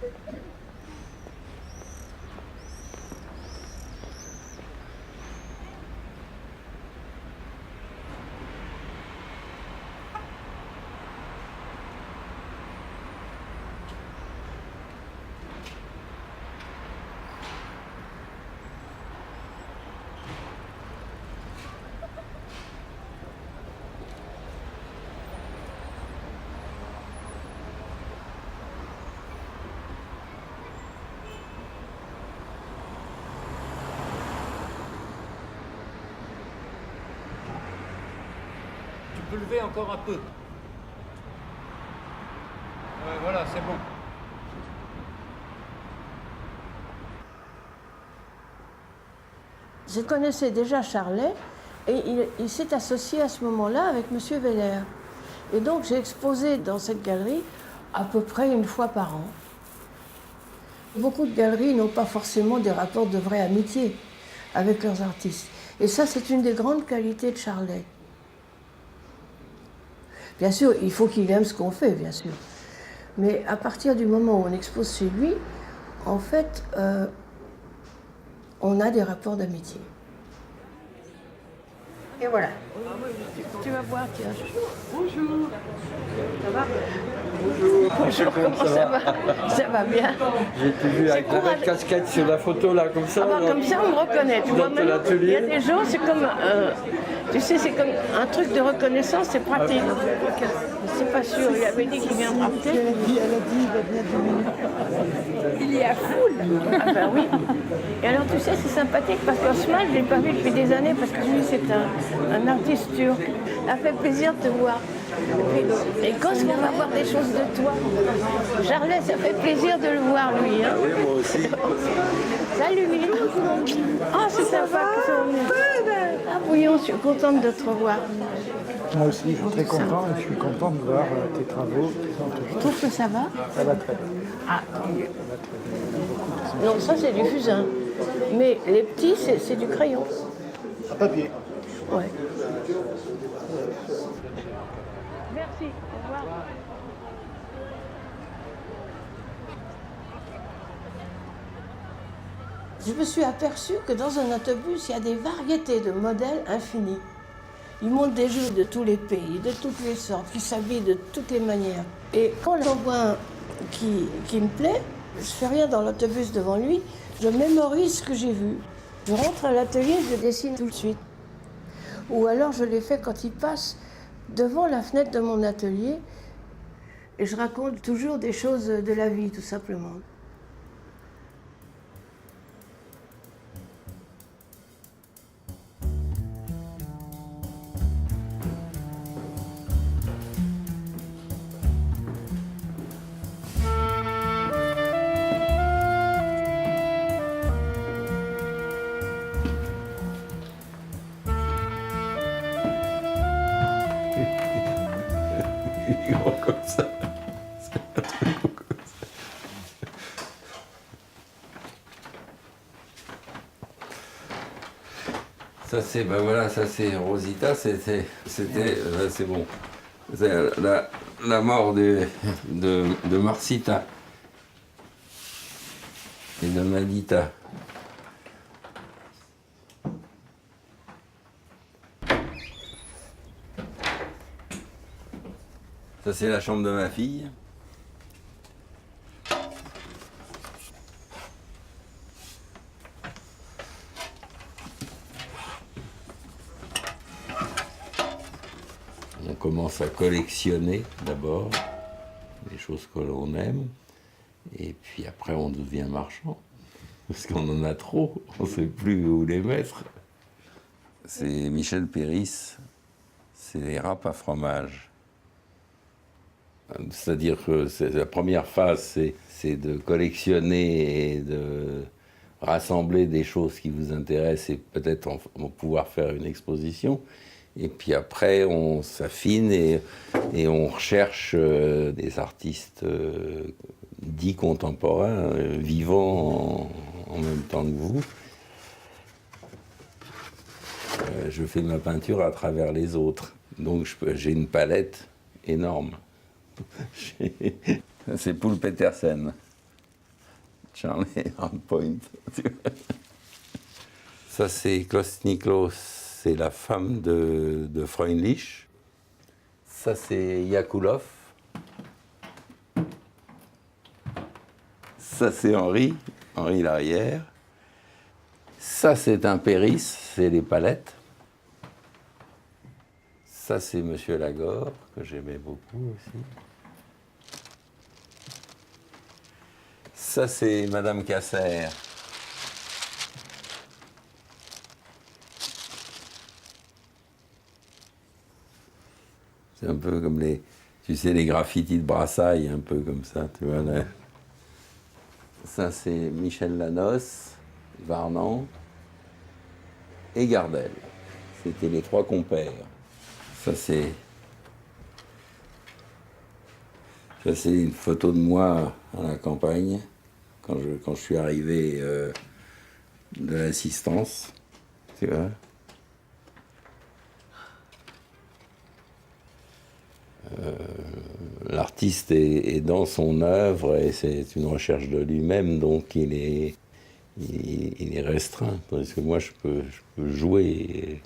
Tu peux lever encore un peu. Voilà, c'est bon. Je connaissais déjà Charlet et il s'est associé à ce moment-là avec M. Weller. Et donc j'ai exposé dans cette galerie à peu près une fois par an. Beaucoup de galeries n'ont pas forcément des rapports de vraie amitié avec leurs artistes. Et ça, c'est une des grandes qualités de Charlet. Bien sûr, il faut qu'il aime ce qu'on fait, bien sûr. Mais à partir du moment où on expose chez lui, en fait, on a des rapports d'amitié. Et voilà. Tu vas voir, tiens. Bonjour. Ça va? Bonjour, comment ça va? Ça va bien. J'ai été vu avec la belle casquette sur la photo, là, comme ça. Ah bah, comme ça, on me reconnaît. Tu vois, maintenant, il y a des gens, c'est comme... tu sais, c'est comme un truc de reconnaissance, c'est pratique. C'est pas sûr, il avait dit qu'il viendra peut-être. Elle a dit, il va bien 2 minutes. Il est à foule. Ah ben oui. Et alors, tu sais, c'est sympathique parce qu'Osman, je ne l'ai pas vu depuis des années parce que lui, c'est un artiste turc. Ça fait plaisir de te voir. Et quand est-ce qu'on va voir des choses de toi? Charlet, ça fait plaisir de le voir, lui. Hein. Oui, moi aussi. Salut, ah, c'est sympa qu'ils sont venus. Ah, Bouillon, je suis contente de te revoir. Moi aussi, je suis très content et je suis content de voir tes travaux. Tu trouves que ça va? Ça va très bien. Ah, tant mieux. Non, ça, c'est du fusain. Mais les petits, c'est du crayon. À papier. Ouais. Merci, au revoir. Je me suis aperçue que dans un autobus, il y a des variétés de modèles infinis. Ils montent des jeux de tous les pays, de toutes les sortes, qui s'habillent de toutes les manières. Et quand j'en vois un qui me plaît, je ne fais rien dans l'autobus devant lui, je mémorise ce que j'ai vu. Je rentre à l'atelier, je dessine tout de suite. Ou alors je l'ai fait quand il passe devant la fenêtre de mon atelier et je raconte toujours des choses de la vie, tout simplement. Comme ça. Ça c'est, ben voilà, ça c'est Rosita, c'était, c'est bon. C'est la mort de Marcita et de Madita. Ça c'est la chambre de ma fille. On commence à collectionner d'abord les choses que l'on aime, et puis après on devient marchand, parce qu'on en a trop, on ne sait plus où les mettre. C'est Michel Péris, c'est les râpes à fromage. C'est-à-dire que la première phase, c'est de collectionner et de rassembler des choses qui vous intéressent et peut-être pouvoir faire une exposition. Et puis après, on s'affine et on recherche des artistes dits contemporains, vivants en même temps que vous. Je fais ma peinture à travers les autres. Donc j'ai une palette énorme. C'est Poul Petersen. Charlie on point. Ça, c'est Klaus Niklos, c'est la femme de Freundlich. Ça, c'est Yakoulov. Ça, c'est Henri l'arrière. Ça, c'est un Péris, c'est les palettes. Ça, c'est Monsieur Lagore, que j'aimais beaucoup aussi. Ça, c'est Madame Casser. C'est un peu comme tu sais, les graffitis de Brassailles, un peu comme ça, tu vois. Là. Ça, c'est Michel Lanosse, Varnan et Gardel. C'était les trois compères. Ça, c'est une photo de moi à la campagne, quand je suis arrivé de l'assistance, tu vois. L'artiste est dans son œuvre et c'est une recherche de lui-même, donc il est restreint. Tandis que moi, je peux jouer. Et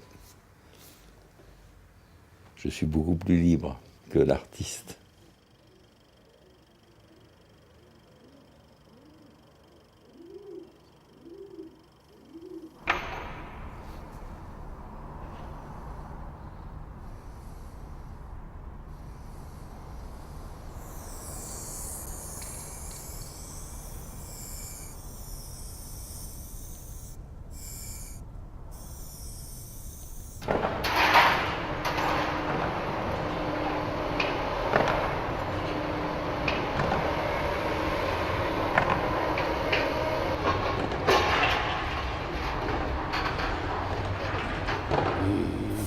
je suis beaucoup plus libre que l'artiste.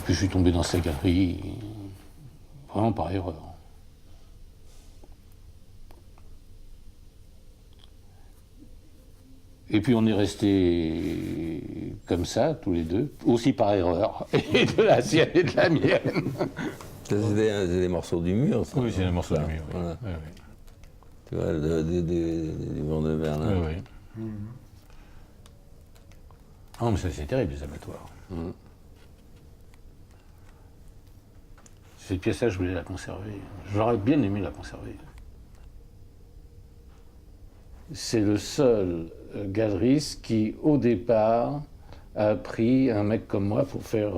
Puis je suis tombé dans sa galerie, vraiment par erreur. Et puis on est restés comme ça, tous les deux, aussi par erreur, et de la sienne et de la mienne. C'est des morceaux du mur, ça. Oui, c'est un morceau du mur. Oui. Voilà. Oui, oui. Tu vois, du mur de Berlin. Oui, oui. Ah non, mais ça, c'est terrible, les abattoirs. Cette pièce-là, je voulais la conserver. J'aurais bien aimé la conserver. C'est le seul galeriste qui, au départ, a pris un mec comme moi pour faire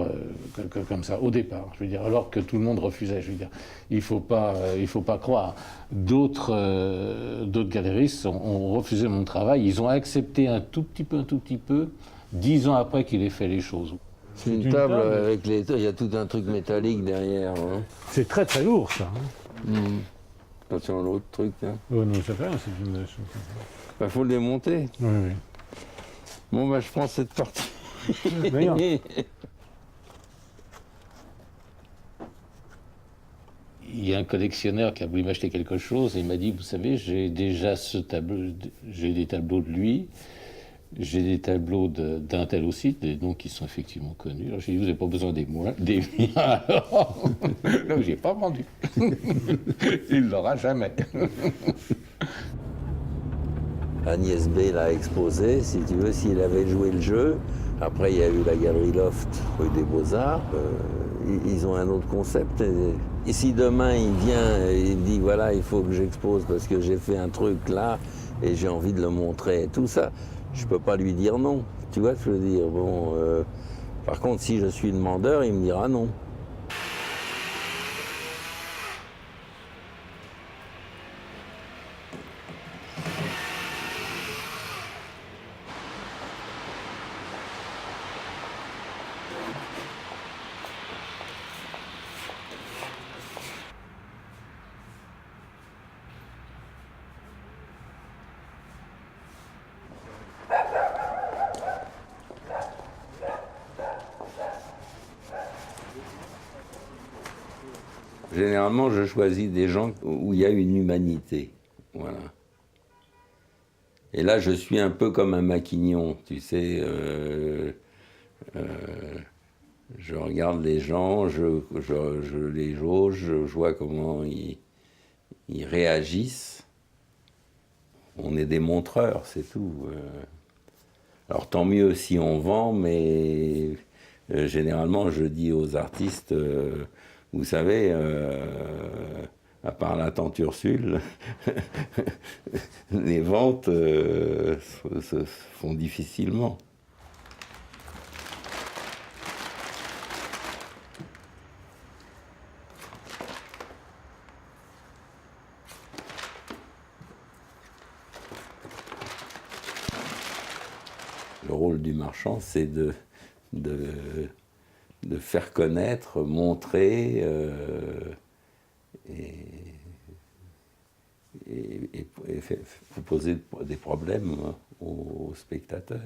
comme ça, au départ. Je veux dire, alors que tout le monde refusait. Je veux dire, il faut pas croire. D'autres galéristes ont refusé mon travail. Ils ont accepté un tout petit peu, 10 ans après qu'il ait fait les choses. C'est une table avec il y a tout un truc métallique derrière. Hein. C'est très très lourd, ça. Attention à l'autre truc. Hein. Oh non, ça fait rien, c'est une chose. Bah, faut le démonter. Oui, oui. Bon, bah, je prends cette partie. D'ailleurs. Il y a un collectionneur qui a voulu m'acheter quelque chose et il m'a dit, vous savez, j'ai déjà ce tableau, j'ai des tableaux de lui, j'ai des tableaux d'un tel aussi, des noms qui sont effectivement connus. Alors j'ai dit, vous n'avez pas besoin des miens alors. Donc j'ai pas vendu. Il l'aura jamais. Agnès B l'a exposé, si tu veux, s'il avait joué le jeu. Après, il y a eu la galerie Loft, rue des Beaux-Arts. Ils ont un autre concept. Et si demain, il vient et il dit, voilà, il faut que j'expose parce que j'ai fait un truc là et j'ai envie de le montrer et tout ça, je peux pas lui dire non. Tu vois, je veux dire, bon... par contre, si je suis demandeur, il me dira non. Généralement, je choisis des gens où il y a une humanité. Voilà. Et là, je suis un peu comme un maquignon, tu sais. Je regarde les gens, je les jauge, je vois comment ils réagissent. On est des montreurs, c'est tout. Alors tant mieux si on vend, mais généralement je dis aux artistes, vous savez, à part la tante Ursule, les ventes se font difficilement. Le rôle du marchand, c'est de faire connaître, montrer et poser des problèmes aux spectateurs.